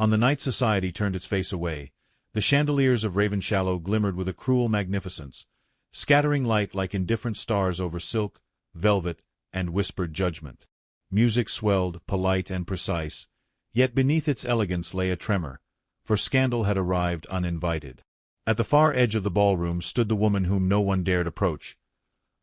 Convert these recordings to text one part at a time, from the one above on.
On the night society turned its face away, the chandeliers of Ravenshallow glimmered with a cruel magnificence, scattering light like indifferent stars over silk, velvet, and whispered judgment. Music swelled, polite and precise, yet beneath its elegance lay a tremor, for scandal had arrived uninvited. At the far edge of the ballroom stood the woman whom no one dared approach,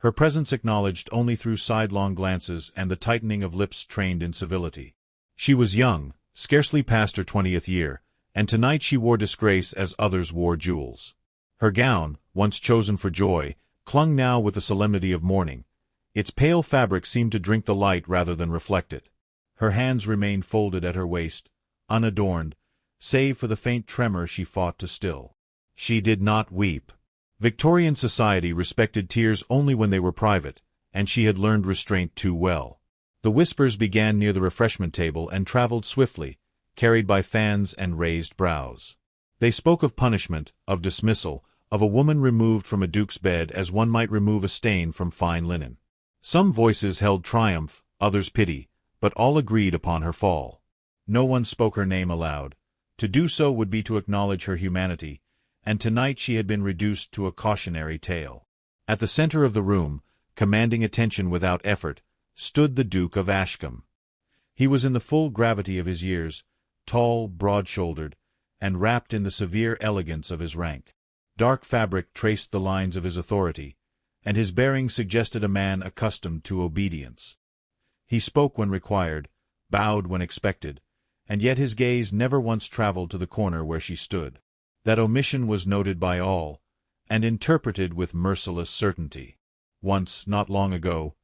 her presence acknowledged only through sidelong glances and the tightening of lips trained in civility. She was young, scarcely past her 20th year, and tonight she wore disgrace as others wore jewels. Her gown, once chosen for joy, clung now with the solemnity of mourning. Its pale fabric seemed to drink the light rather than reflect it. Her hands remained folded at her waist, unadorned, save for the faint tremor she fought to still. She did not weep. Victorian society respected tears only when they were private, and she had learned restraint too well. The whispers began near the refreshment table and traveled swiftly, carried by fans and raised brows. They spoke of punishment, of dismissal, of a woman removed from a duke's bed as one might remove a stain from fine linen. Some voices held triumph, others pity, but all agreed upon her fall. No one spoke her name aloud. To do so would be to acknowledge her humanity, and tonight she had been reduced to a cautionary tale. At the center of the room, commanding attention without effort, stood the Duke of Ashcombe. He was in the full gravity of his years, tall, broad-shouldered, and wrapped in the severe elegance of his rank. Dark fabric traced the lines of his authority, and his bearing suggested a man accustomed to obedience. He spoke when required, bowed when expected, and yet his gaze never once traveled to the corner where she stood. That omission was noted by all, and interpreted with merciless certainty. Once, not long ago,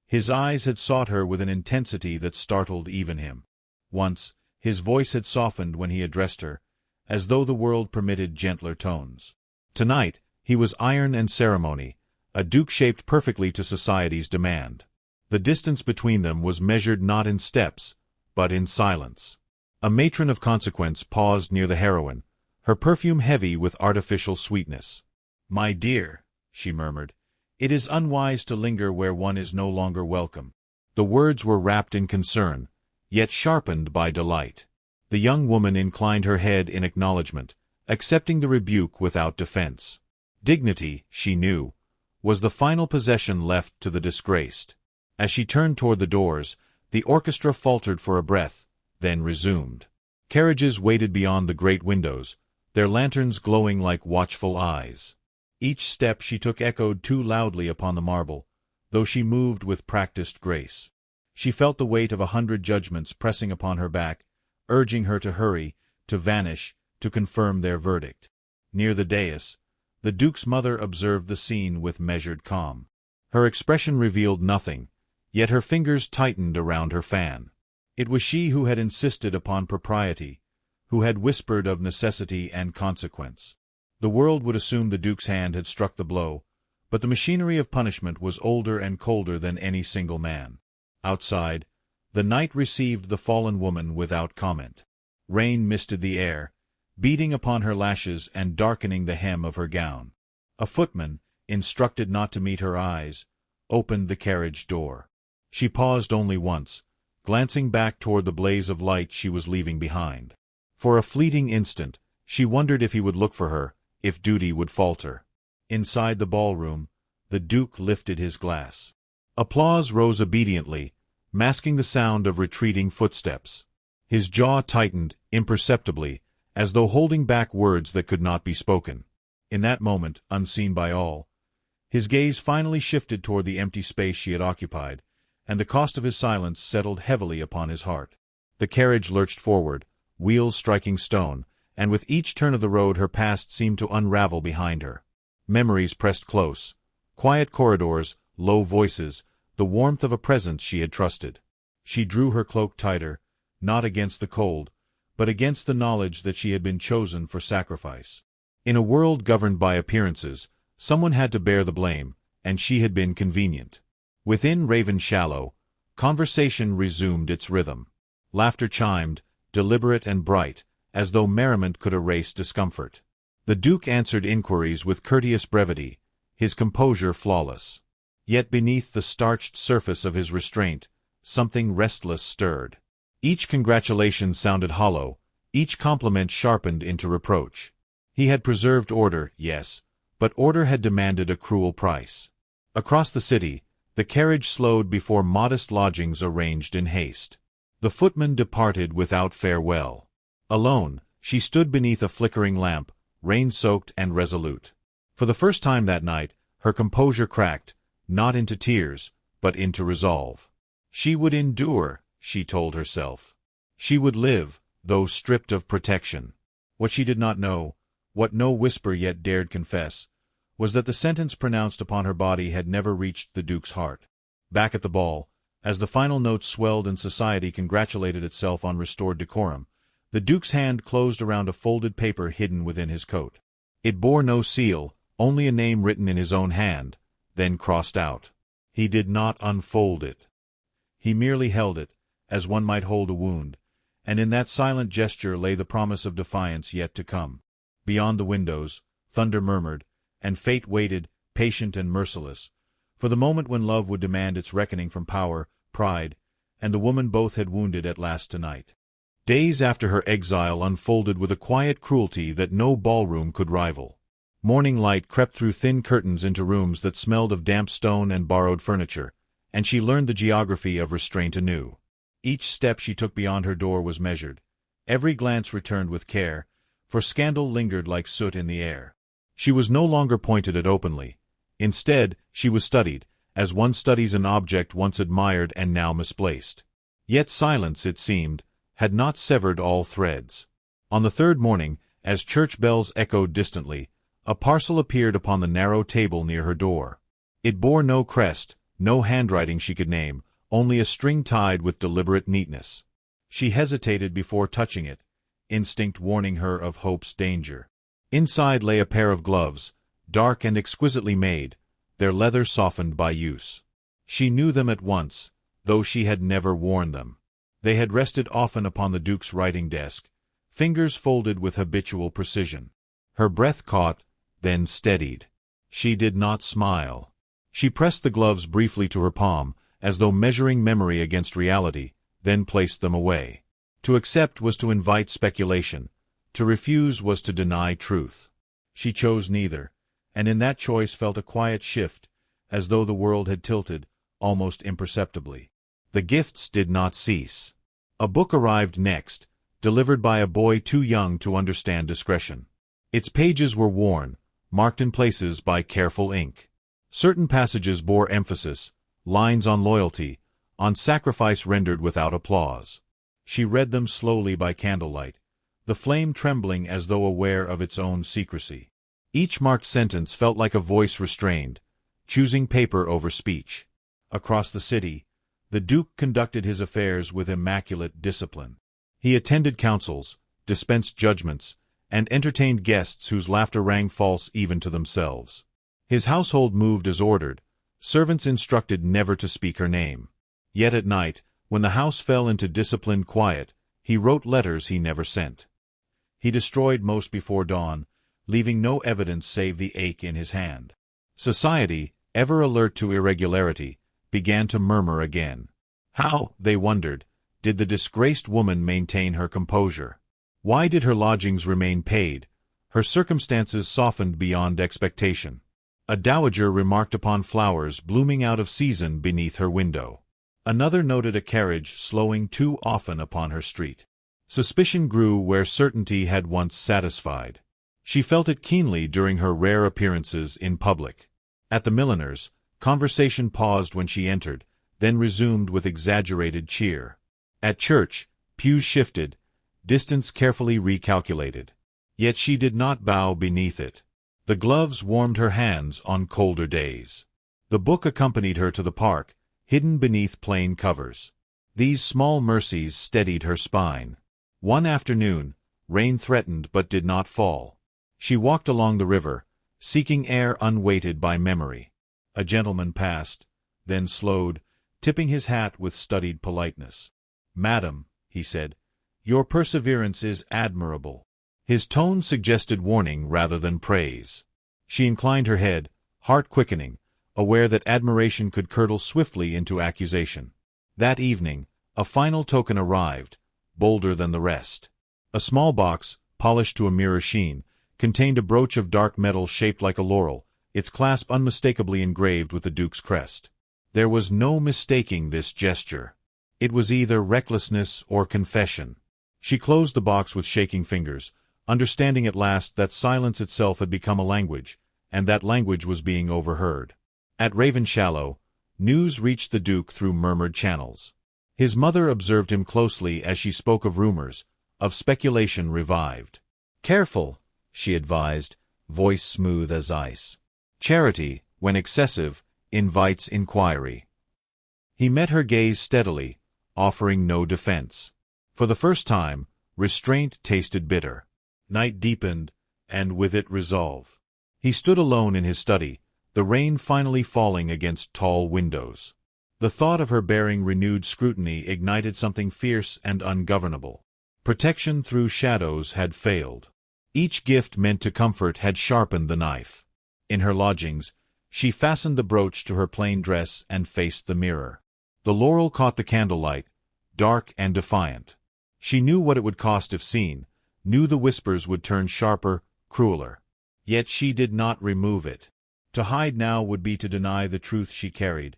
his eyes had sought her with an intensity that startled even him. Once, his voice had softened when he addressed her, as though the world permitted gentler tones. Tonight, he was iron and ceremony, a duke shaped perfectly to society's demand. The distance between them was measured not in steps, but in silence. A matron of consequence paused near the heroine, her perfume heavy with artificial sweetness. "My dear," she murmured, "it is unwise to linger where one is no longer welcome." The words were wrapped in concern, yet sharpened by delight. The young woman inclined her head in acknowledgment, accepting the rebuke without defense. Dignity, she knew, was the final possession left to the disgraced. As she turned toward the doors, the orchestra faltered for a breath, then resumed. Carriages waited beyond the great windows, their lanterns glowing like watchful eyes. Each step she took echoed too loudly upon the marble, though she moved with practiced grace. She felt the weight of 100 judgments pressing upon her back, urging her to hurry, to vanish, to confirm their verdict. Near the dais, the Duke's mother observed the scene with measured calm. Her expression revealed nothing, yet her fingers tightened around her fan. It was she who had insisted upon propriety, who had whispered of necessity and consequence. The world would assume the Duke's hand had struck the blow, but the machinery of punishment was older and colder than any single man. Outside, the night received the fallen woman without comment. Rain misted the air, beating upon her lashes and darkening the hem of her gown. A footman, instructed not to meet her eyes, opened the carriage door. She paused only once, glancing back toward the blaze of light she was leaving behind. For a fleeting instant, she wondered if he would look for her, if duty would falter. Inside the ballroom, the Duke lifted his glass. Applause rose obediently, masking the sound of retreating footsteps. His jaw tightened, imperceptibly, as though holding back words that could not be spoken. In that moment, unseen by all, his gaze finally shifted toward the empty space she had occupied, and the cost of his silence settled heavily upon his heart. The carriage lurched forward, wheels striking stone, and with each turn of the road her past seemed to unravel behind her. Memories pressed close, quiet corridors, low voices, the warmth of a presence she had trusted. She drew her cloak tighter, not against the cold, but against the knowledge that she had been chosen for sacrifice. In a world governed by appearances, someone had to bear the blame, and she had been convenient. Within Ravenshallow, conversation resumed its rhythm. Laughter chimed, deliberate and bright, as though merriment could erase discomfort. The Duke answered inquiries with courteous brevity, his composure flawless. Yet beneath the starched surface of his restraint, something restless stirred. Each congratulation sounded hollow, each compliment sharpened into reproach. He had preserved order, yes, but order had demanded a cruel price. Across the city, the carriage slowed before modest lodgings arranged in haste. The footman departed without farewell. Alone, she stood beneath a flickering lamp, rain-soaked and resolute. For the first time that night, her composure cracked, not into tears, but into resolve. She would endure, she told herself. She would live, though stripped of protection. What she did not know, what no whisper yet dared confess, was that the sentence pronounced upon her body had never reached the Duke's heart. Back at the ball, as the final notes swelled and society congratulated itself on restored decorum, the Duke's hand closed around a folded paper hidden within his coat. It bore no seal, only a name written in his own hand, then crossed out. He did not unfold it. He merely held it, as one might hold a wound, and in that silent gesture lay the promise of defiance yet to come. Beyond the windows, thunder murmured, and fate waited, patient and merciless, for the moment when love would demand its reckoning from power, pride, and the woman both had wounded at last tonight. Days after her exile unfolded with a quiet cruelty that no ballroom could rival. Morning light crept through thin curtains into rooms that smelled of damp stone and borrowed furniture, and she learned the geography of restraint anew. Each step she took beyond her door was measured. Every glance returned with care, for scandal lingered like soot in the air. She was no longer pointed at openly. Instead, she was studied, as one studies an object once admired and now misplaced. Yet silence, it seemed, had not severed all threads. On the third morning, as church bells echoed distantly, a parcel appeared upon the narrow table near her door. It bore no crest, no handwriting she could name, only a string tied with deliberate neatness. She hesitated before touching it, instinct warning her of hope's danger. Inside lay a pair of gloves, dark and exquisitely made, their leather softened by use. She knew them at once, though she had never worn them. They had rested often upon the Duke's writing desk, fingers folded with habitual precision. Her breath caught, then steadied. She did not smile. She pressed the gloves briefly to her palm, as though measuring memory against reality, then placed them away. To accept was to invite speculation. To refuse was to deny truth. She chose neither, and in that choice felt a quiet shift, as though the world had tilted, almost imperceptibly. The gifts did not cease. A book arrived next, delivered by a boy too young to understand discretion. Its pages were worn, marked in places by careful ink. Certain passages bore emphasis, lines on loyalty, on sacrifice rendered without applause. She read them slowly by candlelight, the flame trembling as though aware of its own secrecy. Each marked sentence felt like a voice restrained, choosing paper over speech. Across the city, the Duke conducted his affairs with immaculate discipline. He attended councils, dispensed judgments, and entertained guests whose laughter rang false even to themselves. His household moved as ordered, servants instructed never to speak her name. Yet at night, when the house fell into disciplined quiet, he wrote letters he never sent. He destroyed most before dawn, leaving no evidence save the ache in his hand. Society, ever alert to irregularity, began to murmur again. How, they wondered, did the disgraced woman maintain her composure? Why did her lodgings remain paid, her circumstances softened beyond expectation? A dowager remarked upon flowers blooming out of season beneath her window. Another noted a carriage slowing too often upon her street. Suspicion grew where certainty had once satisfied. She felt it keenly during her rare appearances in public. At the milliner's, conversation paused when she entered, then resumed with exaggerated cheer. At church, pews shifted, distance carefully recalculated. Yet she did not bow beneath it. The gloves warmed her hands on colder days. The book accompanied her to the park, hidden beneath plain covers. These small mercies steadied her spine. One afternoon, rain threatened but did not fall. She walked along the river, seeking air unweighted by memory. A gentleman passed, then slowed, tipping his hat with studied politeness. "Madam," he said, "your perseverance is admirable." His tone suggested warning rather than praise. She inclined her head, heart quickening, aware that admiration could curdle swiftly into accusation. That evening, a final token arrived, bolder than the rest. A small box, polished to a mirror sheen, contained a brooch of dark metal shaped like a laurel, its clasp unmistakably engraved with the Duke's crest. There was no mistaking this gesture. It was either recklessness or confession. She closed the box with shaking fingers, understanding at last that silence itself had become a language, and that language was being overheard. At Ravenshallow, news reached the Duke through murmured channels. His mother observed him closely as she spoke of rumors, of speculation revived. "Careful," she advised, voice smooth as ice. "Charity, when excessive, invites inquiry." He met her gaze steadily, offering no defense. For the first time, restraint tasted bitter. Night deepened, and with it resolve. He stood alone in his study, the rain finally falling against tall windows. The thought of her bearing renewed scrutiny ignited something fierce and ungovernable. Protection through shadows had failed. Each gift meant to comfort had sharpened the knife. In her lodgings, she fastened the brooch to her plain dress and faced the mirror. The laurel caught the candlelight, dark and defiant. She knew what it would cost if seen, knew the whispers would turn sharper, crueler. Yet she did not remove it. To hide now would be to deny the truth she carried,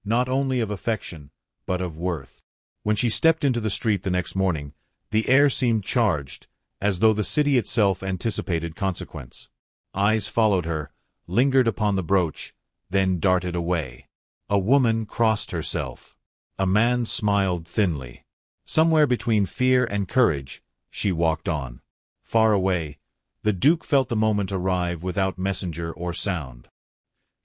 not only of affection, but of worth. When she stepped into the street the next morning, the air seemed charged, as though the city itself anticipated consequence. Eyes followed her, lingered upon the brooch, then darted away. A woman crossed herself. A man smiled thinly. Somewhere between fear and courage, she walked on. Far away, the Duke felt the moment arrive without messenger or sound.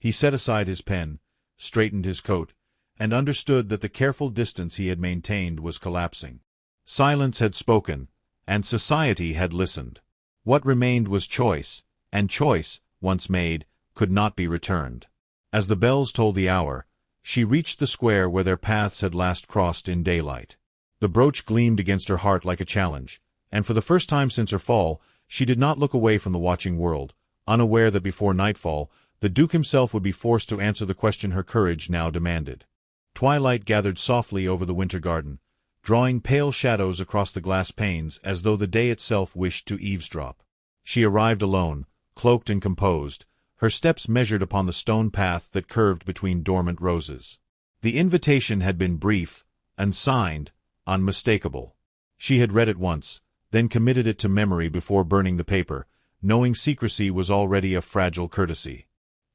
He set aside his pen, straightened his coat, and understood that the careful distance he had maintained was collapsing. Silence had spoken, and society had listened. What remained was choice, and choice, once made, could not be returned. As the bells tolled the hour, she reached the square where their paths had last crossed in daylight. The brooch gleamed against her heart like a challenge, and for the first time since her fall, she did not look away from the watching world, unaware that before nightfall, the Duke himself would be forced to answer the question her courage now demanded. Twilight gathered softly over the winter garden, drawing pale shadows across the glass panes as though the day itself wished to eavesdrop. She arrived alone, cloaked and composed, her steps measured upon the stone path that curved between dormant roses. The invitation had been brief, unsigned, unmistakable. She had read it once, then committed it to memory before burning the paper, knowing secrecy was already a fragile courtesy.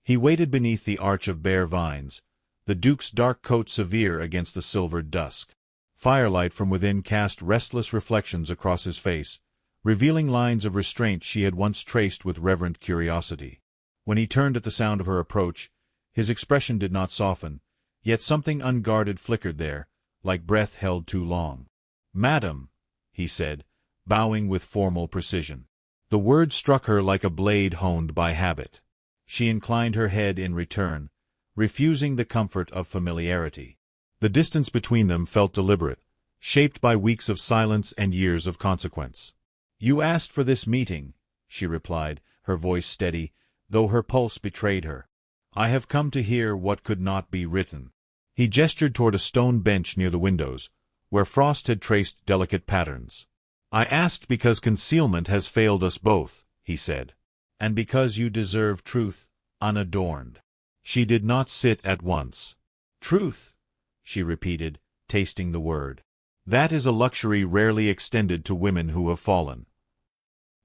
He waited beneath the arch of bare vines, the Duke's dark coat severe against the silvered dusk. Firelight from within cast restless reflections across his face, revealing lines of restraint she had once traced with reverent curiosity. When he turned at the sound of her approach, his expression did not soften, yet something unguarded flickered there, like breath held too long. "Madam," he said, bowing with formal precision. The word struck her like a blade honed by habit. She inclined her head in return, refusing the comfort of familiarity. The distance between them felt deliberate, shaped by weeks of silence and years of consequence. "You asked for this meeting," she replied, her voice steady, though her pulse betrayed her. "I have come to hear what could not be written." He gestured toward a stone bench near the windows, where frost had traced delicate patterns. "I asked because concealment has failed us both," he said, "and because you deserve truth, unadorned." She did not sit at once. "Truth," she repeated, tasting the word. "That is a luxury rarely extended to women who have fallen."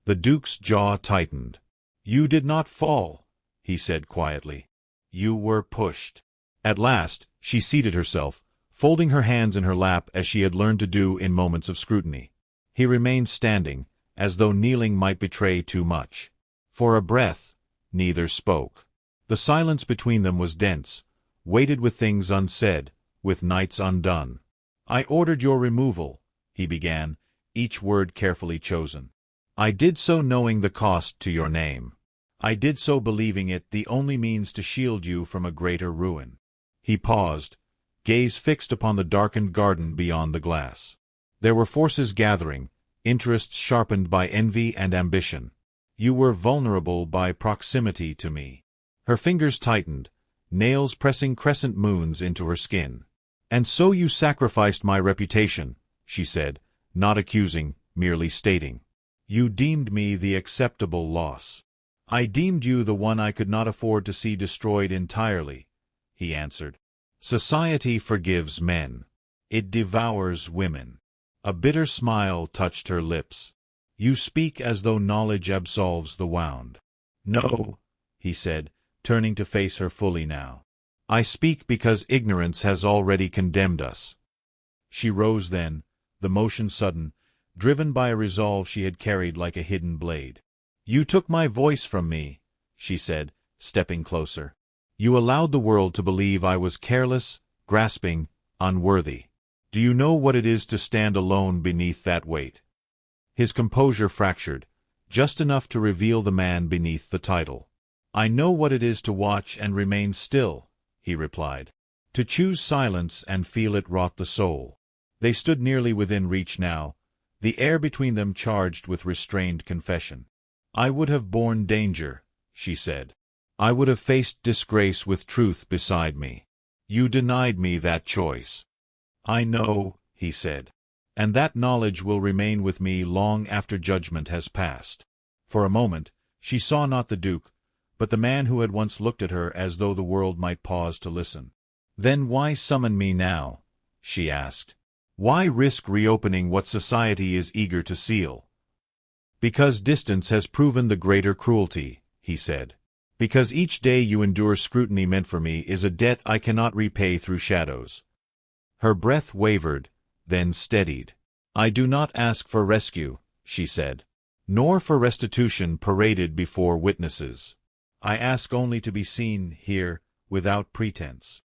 The Duke's jaw tightened. "You did not fall," he said quietly. "You were pushed." At last, she seated herself, folding her hands in her lap as she had learned to do in moments of scrutiny. He remained standing, as though kneeling might betray too much. For a breath, neither spoke. The silence between them was dense, weighted with things unsaid, with nights undone. "I ordered your removal," he began, each word carefully chosen. "I did so knowing the cost to your name. I did so believing it the only means to shield you from a greater ruin." He paused, gaze fixed upon the darkened garden beyond the glass. There were forces gathering, interests sharpened by envy and ambition. "You were vulnerable by proximity to me." Her fingers tightened, nails pressing crescent moons into her skin. "And so you sacrificed my reputation," she said, not accusing, merely stating. You deemed me the acceptable loss. I deemed you the one I could not afford to see destroyed entirely, he answered. Society forgives men. It devours women. A bitter smile touched her lips. You speak as though knowledge absolves the wound. No, he said, turning to face her fully now. I speak because ignorance has already condemned us. She rose then, the motion sudden, driven by a resolve she had carried like a hidden blade. You took my voice from me, she said, stepping closer. You allowed the world to believe I was careless, grasping, unworthy. Do you know what it is to stand alone beneath that weight? His composure fractured, just enough to reveal the man beneath the title. I know what it is to watch and remain still, he replied. To choose silence and feel it rot the soul. They stood nearly within reach now, the air between them charged with restrained confession. I would have borne danger, she said. I would have faced disgrace with truth beside me. You denied me that choice. I know, he said. And that knowledge will remain with me long after judgment has passed. For a moment, she saw not the Duke, but the man who had once looked at her as though the world might pause to listen. Then why summon me now? She asked. Why risk reopening what society is eager to seal? Because distance has proven the greater cruelty, he said. Because each day you endure scrutiny meant for me is a debt I cannot repay through shadows. Her breath wavered, then steadied. I do not ask for rescue, she said, nor for restitution paraded before witnesses. I ask only to be seen here without pretense.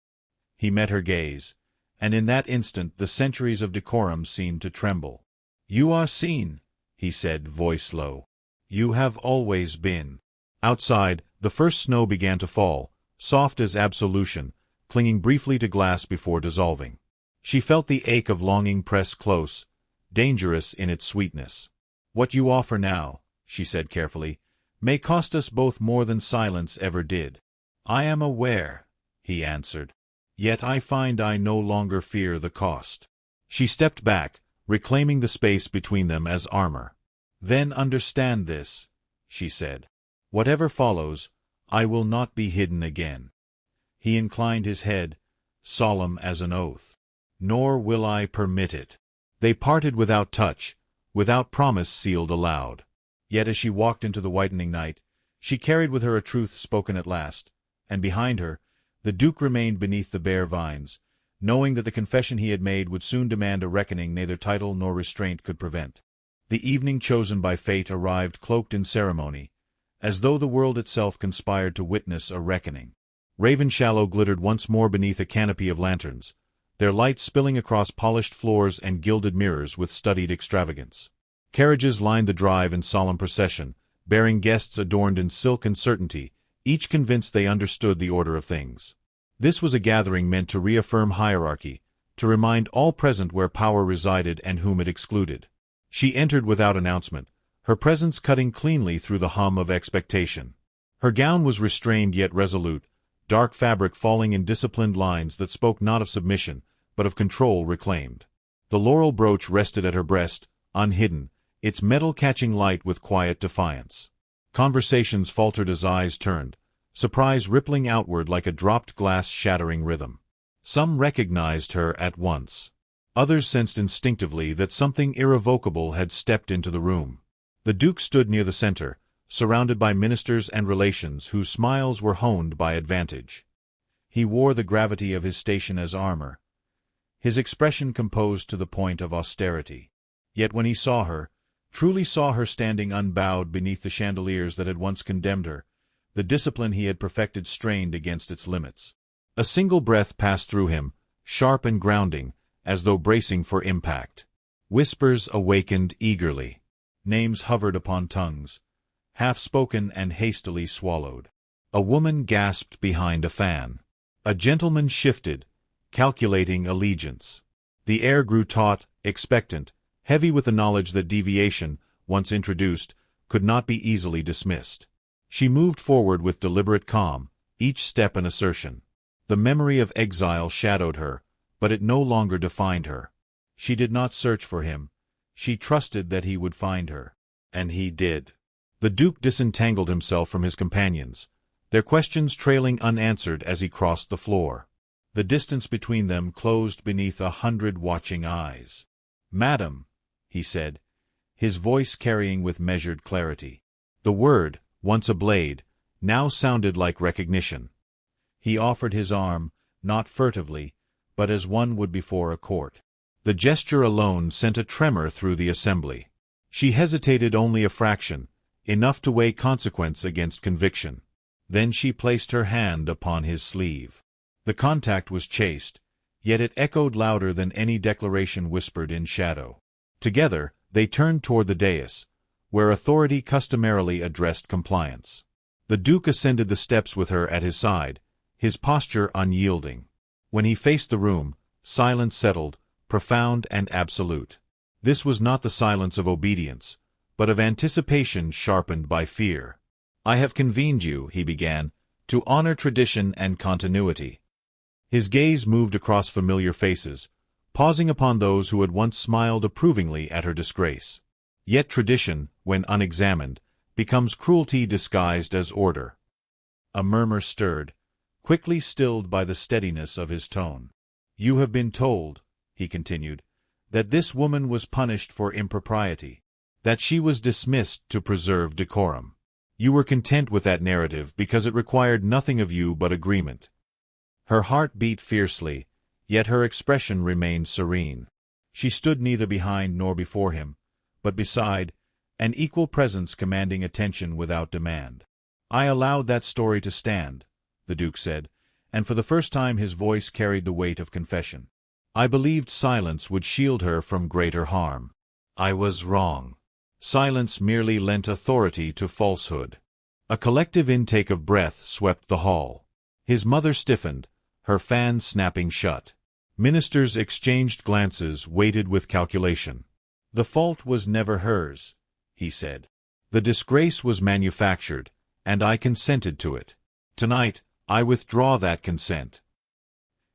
He met her gaze, and in that instant the centuries of decorum seemed to tremble. You are seen, he said, voice low. You have always been. Outside, the first snow began to fall, soft as absolution, clinging briefly to glass before dissolving. She felt the ache of longing press close, dangerous in its sweetness. What you offer now, she said carefully, may cost us both more than silence ever did. I am aware, he answered. Yet I find I no longer fear the cost. She stepped back, reclaiming the space between them as armor. Then understand this, she said. Whatever follows, I will not be hidden again. He inclined his head, solemn as an oath. Nor will I permit it. They parted without touch, without promise sealed aloud. Yet as she walked into the whitening night, she carried with her a truth spoken at last, and behind her, the Duke remained beneath the bare vines, knowing that the confession he had made would soon demand a reckoning neither title nor restraint could prevent. The evening chosen by fate arrived cloaked in ceremony, as though the world itself conspired to witness a reckoning. Ravenshallow glittered once more beneath a canopy of lanterns, their light spilling across polished floors and gilded mirrors with studied extravagance. Carriages lined the drive in solemn procession, bearing guests adorned in silk and certainty, each convinced they understood the order of things. This was a gathering meant to reaffirm hierarchy, to remind all present where power resided and whom it excluded. She entered without announcement, her presence cutting cleanly through the hum of expectation. Her gown was restrained yet resolute, dark fabric falling in disciplined lines that spoke not of submission, but of control reclaimed. The laurel brooch rested at her breast, unhidden, its metal catching light with quiet defiance. Conversations faltered as eyes turned, surprise rippling outward like a dropped glass shattering rhythm. Some recognized her at once. Others sensed instinctively that something irrevocable had stepped into the room. The Duke stood near the center, surrounded by ministers and relations whose smiles were honed by advantage. He wore the gravity of his station as armor, his expression composed to the point of austerity. Yet when he saw her, truly saw her standing unbowed beneath the chandeliers that had once condemned her, the discipline he had perfected strained against its limits. A single breath passed through him, sharp and grounding, as though bracing for impact. Whispers awakened eagerly. Names hovered upon tongues, half-spoken and hastily swallowed. A woman gasped behind a fan. A gentleman shifted, calculating allegiance. The air grew taut, expectant, heavy with the knowledge that deviation, once introduced, could not be easily dismissed. She moved forward with deliberate calm, each step an assertion. The memory of exile shadowed her, but it no longer defined her. She did not search for him. She trusted that he would find her. And he did. The Duke disentangled himself from his companions, their questions trailing unanswered as he crossed the floor. The distance between them closed beneath 100 watching eyes. "Madam," he said, his voice carrying with measured clarity. The word, once a blade, now sounded like recognition. He offered his arm, not furtively, but as one would before a court. The gesture alone sent a tremor through the assembly. She hesitated only a fraction, enough to weigh consequence against conviction. Then she placed her hand upon his sleeve. The contact was chaste, yet it echoed louder than any declaration whispered in shadow. Together, they turned toward the dais, where authority customarily addressed compliance. The Duke ascended the steps with her at his side, his posture unyielding. When he faced the room, silence settled, profound and absolute. This was not the silence of obedience, but of anticipation sharpened by fear. "I have convened you," he began, "to honor tradition and continuity." His gaze moved across familiar faces, pausing upon those who had once smiled approvingly at her disgrace. Yet tradition, when unexamined, becomes cruelty disguised as order. A murmur stirred, quickly stilled by the steadiness of his tone. "You have been told," he continued, "that this woman was punished for impropriety, that she was dismissed to preserve decorum. You were content with that narrative because it required nothing of you but agreement." Her heart beat fiercely, yet her expression remained serene. She stood neither behind nor before him, but beside, an equal presence commanding attention without demand. "I allowed that story to stand," the Duke said, and for the first time his voice carried the weight of confession. "I believed silence would shield her from greater harm. I was wrong. Silence merely lent authority to falsehood." A collective intake of breath swept the hall. His mother stiffened, her fan snapping shut. Ministers exchanged glances weighted with calculation. "The fault was never hers," he said. "The disgrace was manufactured, and I consented to it. Tonight, I withdraw that consent."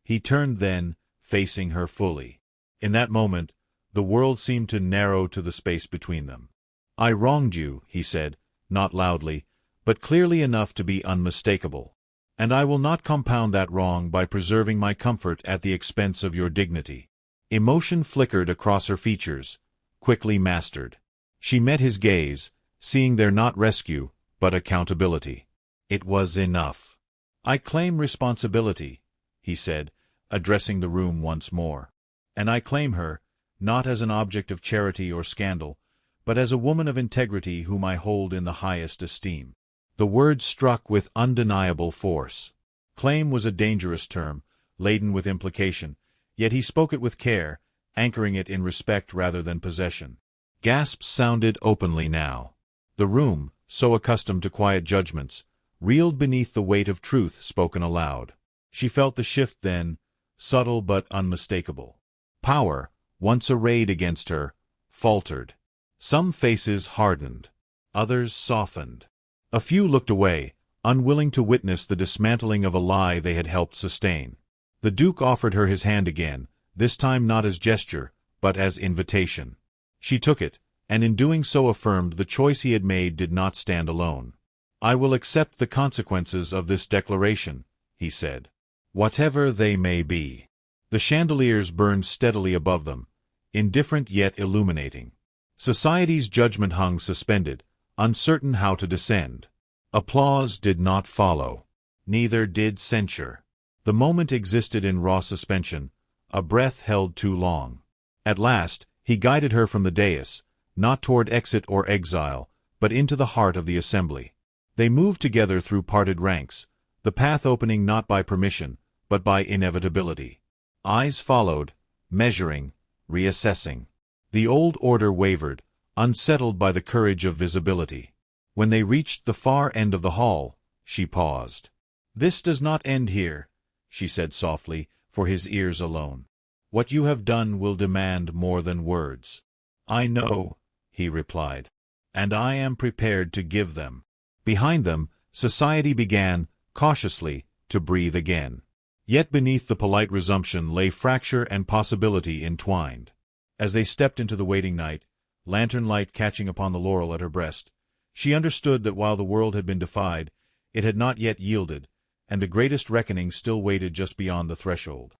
He turned then, facing her fully. In that moment, the world seemed to narrow to the space between them. "I wronged you," he said, not loudly, but clearly enough to be unmistakable. "And I will not compound that wrong by preserving my comfort at the expense of your dignity." Emotion flickered across her features, quickly mastered. She met his gaze, seeing there not rescue, but accountability. It was enough. "I claim responsibility," he said, addressing the room once more. "And I claim her, not as an object of charity or scandal, but as a woman of integrity whom I hold in the highest esteem." The word struck with undeniable force. Claim was a dangerous term, laden with implication, yet he spoke it with care, anchoring it in respect rather than possession. Gasps sounded openly now. The room, so accustomed to quiet judgments, reeled beneath the weight of truth spoken aloud. She felt the shift then, subtle but unmistakable. Power, once arrayed against her, faltered. Some faces hardened. Others softened. A few looked away, unwilling to witness the dismantling of a lie they had helped sustain. The Duke offered her his hand again, this time not as gesture, but as invitation. She took it, and in doing so affirmed the choice he had made did not stand alone. "I will accept the consequences of this declaration," he said, "whatever they may be." The chandeliers burned steadily above them, indifferent yet illuminating. Society's judgment hung suspended, uncertain how to descend. Applause did not follow. Neither did censure. The moment existed in raw suspension, a breath held too long. At last, he guided her from the dais, not toward exit or exile, but into the heart of the assembly. They moved together through parted ranks, the path opening not by permission, but by inevitability. Eyes followed, measuring, reassessing. The old order wavered, unsettled by the courage of visibility. When they reached the far end of the hall, she paused. "This does not end here," she said softly, for his ears alone. "What you have done will demand more than words." "I know," he replied, "and I am prepared to give them." Behind them, society began, cautiously, to breathe again. Yet beneath the polite resumption lay fracture and possibility entwined. As they stepped into the waiting night, lantern light catching upon the laurel at her breast. She understood that while the world had been defied, it had not yet yielded, and the greatest reckoning still waited just beyond the threshold.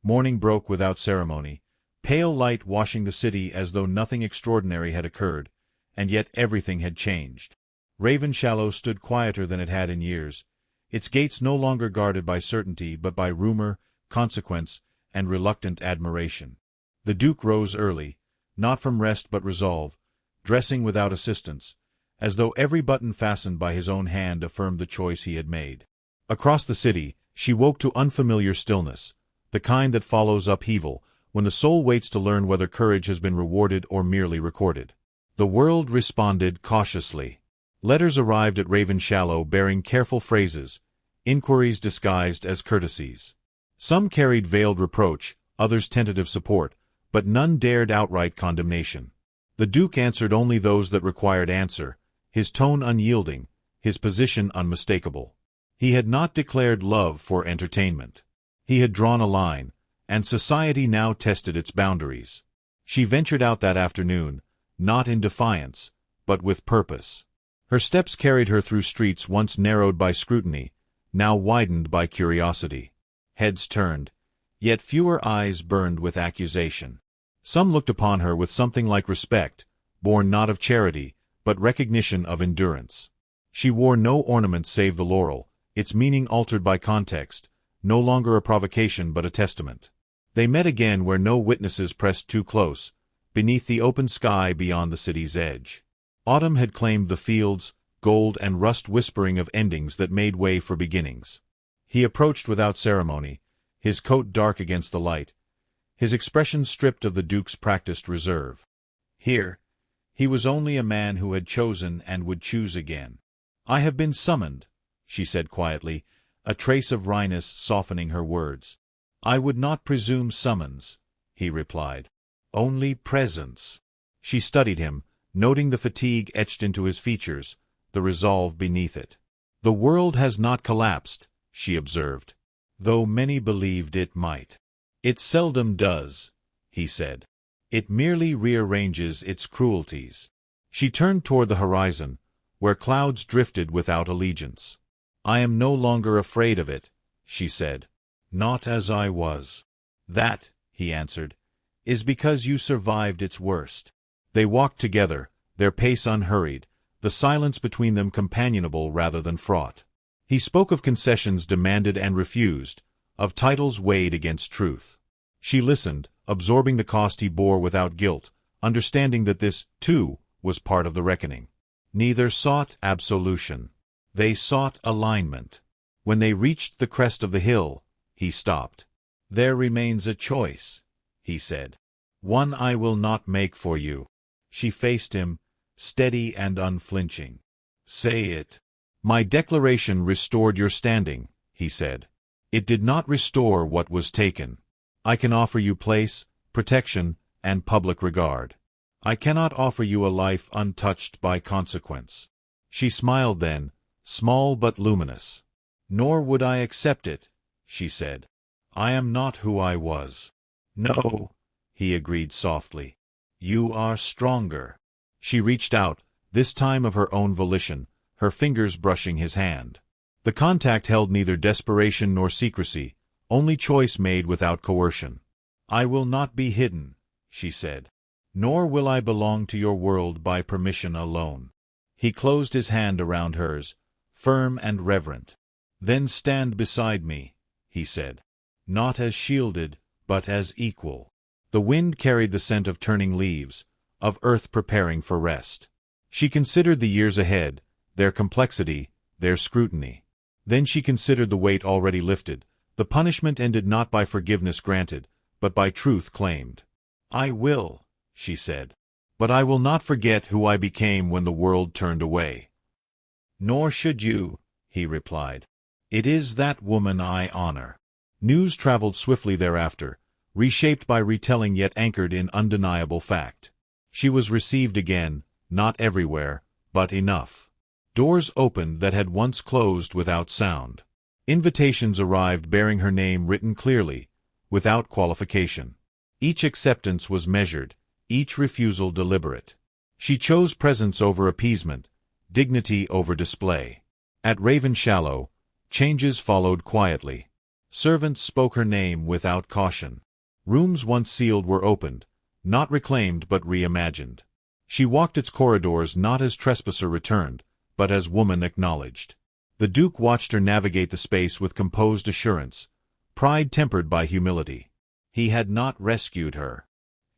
Morning broke without ceremony, pale light washing the city as though nothing extraordinary had occurred, and yet everything had changed. Ravenshallow stood quieter than it had in years, its gates no longer guarded by certainty but by rumor, consequence, and reluctant admiration. The Duke rose early, not from rest but resolve, dressing without assistance, as though every button fastened by his own hand affirmed the choice he had made. Across the city, she woke to unfamiliar stillness, the kind that follows upheaval, when the soul waits to learn whether courage has been rewarded or merely recorded. The world responded cautiously. Letters arrived at Ravenshallow bearing careful phrases, inquiries disguised as courtesies. Some carried veiled reproach, others tentative support, but none dared outright condemnation. The Duke answered only those that required answer, his tone unyielding, his position unmistakable. He had not declared love for entertainment. He had drawn a line, and society now tested its boundaries. She ventured out that afternoon, not in defiance, but with purpose. Her steps carried her through streets once narrowed by scrutiny, now widened by curiosity. Heads turned, yet fewer eyes burned with accusation. Some looked upon her with something like respect, born not of charity, but recognition of endurance. She wore no ornament save the laurel, its meaning altered by context, no longer a provocation but a testament. They met again where no witnesses pressed too close, beneath the open sky beyond the city's edge. Autumn had claimed the fields, gold and rust whispering of endings that made way for beginnings. He approached without ceremony, his coat dark against the light, his expression stripped of the Duke's practiced reserve. Here, he was only a man who had chosen and would choose again. "I have been summoned," she said quietly, a trace of wryness softening her words. "I would not presume summons," he replied. "Only presence." She studied him, noting the fatigue etched into his features, the resolve beneath it. "The world has not collapsed," she observed, "though many believed it might." "It seldom does," he said. "It merely rearranges its cruelties." She turned toward the horizon, where clouds drifted without allegiance. "I am no longer afraid of it," she said. "Not as I was." "That," he answered, "is because you survived its worst." They walked together, their pace unhurried, the silence between them companionable rather than fraught. He spoke of concessions demanded and refused, of titles weighed against truth. She listened, absorbing the cost he bore without guilt, understanding that this, too, was part of the reckoning. Neither sought absolution. They sought alignment. When they reached the crest of the hill, he stopped. "There remains a choice," he said. "One I will not make for you." She faced him, steady and unflinching. "Say it." "My declaration restored your standing," he said. "It did not restore what was taken. I can offer you place, protection, and public regard. I cannot offer you a life untouched by consequence." She smiled then, small but luminous. "Nor would I accept it," she said. "I am not who I was." "No," he agreed softly. "You are stronger." She reached out, this time of her own volition, her fingers brushing his hand. The contact held neither desperation nor secrecy, only choice made without coercion. "I will not be hidden," she said. "Nor will I belong to your world by permission alone." He closed his hand around hers, firm and reverent. "Then stand beside me," he said. "Not as shielded, but as equal." The wind carried the scent of turning leaves, of earth preparing for rest. She considered the years ahead, their complexity, their scrutiny. Then she considered the weight already lifted, the punishment ended not by forgiveness granted, but by truth claimed. "I will," she said. "But I will not forget who I became when the world turned away." "Nor should you," he replied. "It is that woman I honor." News traveled swiftly thereafter, reshaped by retelling yet anchored in undeniable fact. She was received again, not everywhere, but enough. Doors opened that had once closed without sound. Invitations arrived bearing her name written clearly, without qualification. Each acceptance was measured, each refusal deliberate. She chose presence over appeasement, dignity over display. At Ravenshallow, changes followed quietly. Servants spoke her name without caution. Rooms once sealed were opened, not reclaimed but reimagined. She walked its corridors not as trespasser returned, but as woman acknowledged. The Duke watched her navigate the space with composed assurance, pride tempered by humility. He had not rescued her.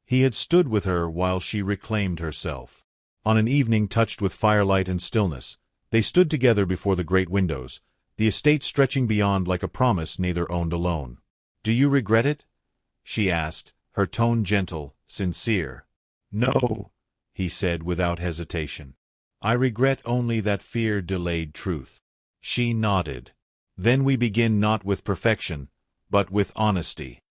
He had stood with her while she reclaimed herself. On an evening touched with firelight and stillness, they stood together before the great windows, the estate stretching beyond like a promise neither owned alone. "Do you regret it?" she asked, her tone gentle, sincere. "No," he said without hesitation. "I regret only that fear delayed truth." She nodded. "Then we begin not with perfection, but with honesty."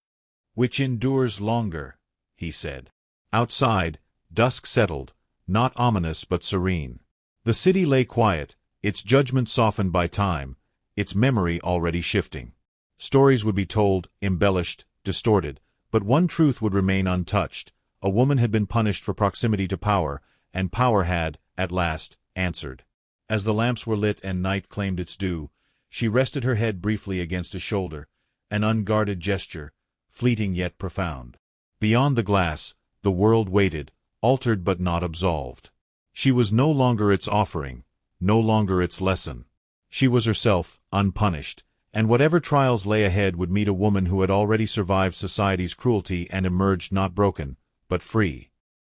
"Which endures longer," he said. Outside, dusk settled, not ominous but serene. The city lay quiet, its judgment softened by time, its memory already shifting. Stories would be told, embellished, distorted, but one truth would remain untouched. A woman had been punished for proximity to power, and power had, at last, answered. As the lamps were lit and night claimed its due, she rested her head briefly against a shoulder, an unguarded gesture, fleeting yet profound. Beyond the glass, the world waited, altered but not absolved. She was no longer its offering, no longer its lesson. She was herself, unpunished, and whatever trials lay ahead would meet a woman who had already survived society's cruelty and emerged not broken, but free.